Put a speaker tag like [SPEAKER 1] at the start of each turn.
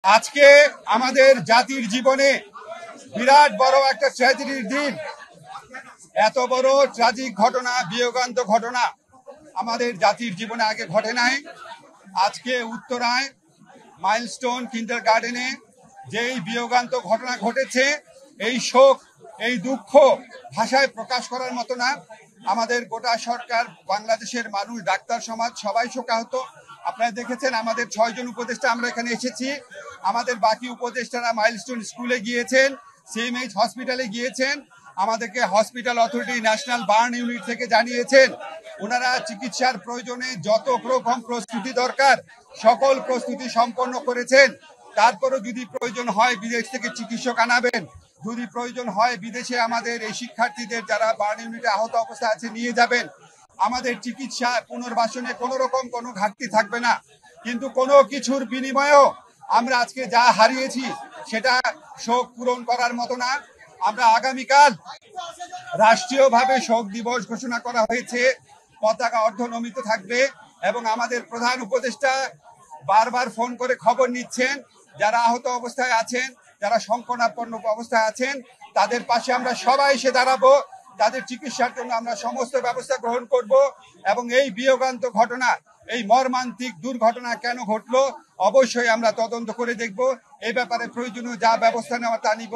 [SPEAKER 1] আজকে আমাদের জাতির জীবনে বিরাট বড় একটা ট্র্যাজেডির দিন। এত বড় ট্র্যাজিক ঘটনা, বিয়োগান্ত ঘটনা আমাদের জাতির জীবনে আগে ঘটে নাই। আজকে উত্তরায় মাইলস্টোন কিন্ডারগার্টেনে যেই বিয়োগান্ত ঘটনা ঘটেছে, এই শোক, এই দুঃখ ভাষায় প্রকাশ করার মতো না। আমাদের গোটা সরকার, বাংলাদেশের মানুষ, ডাক্তার সমাজ সবাই শোকাহত। আপনারা দেখেছেন আমাদের 6 জন উপদেষ্টা আমরা এখানে এসেছি। আমাদের বাকি উপদেষ্টারা মাইলস্টোন স্কুলে গিয়েছেন, সিএমএইচ হসপিটালে গিয়েছেন। আমাদেরকে hospital authority national burn unit থেকে জানিয়েছেন ওনারা চিকিৎসার প্রয়োজনে যত রকম প্রস্তুতি দরকার সকল প্রস্তুতি সম্পন্ন করেছেন। তারপরও যদি প্রয়োজন হয় বিদেশ থেকে চিকিৎসক আনাবেন, যদি প্রয়োজন হয় বিদেশে আমাদের এই শিক্ষার্থীদের যারা বার্ন ইউনিটে আহত অবস্থায় আছে নিয়ে যাবেন। আমাদের চিকিৎসা পুনর্বাসনে কোনো রকম কোনো ঘাটতি থাকবে না। কিন্তু কোনো কিছুর বিনিময়েও আমরা আজকে যা হারিয়েছি সেটা শোক পূরণ করার মতো না। আমরা আগামীকাল রাষ্ট্রীয়ভাবে শোক দিবস ঘোষণা করা হয়েছে, পতাকা অর্ধনমিত থাকবে এবং আমাদের প্রধান উপদেষ্টা বারবার ফোন করে খবর নিচ্ছেন যারা আহত অবস্থায় আছেন, যারা সংকটাপন্ন অবস্থায় আছেন, তাদের পাশে আমরা সবাই এসে দাঁড়াবো। তাদের চিকিৎসার জন্য আমরা সমস্ত ব্যবস্থা গ্রহণ করব এবং এই বিয়োগান্ত ঘটনা, এই মর্মান্তিক দুর্ঘটনা কেন ঘটলো অবশ্যই আমরা তদন্ত করে দেখব। এই ব্যাপারে প্রয়োজনীয় যা ব্যবস্থা নেওয়া তা নিব।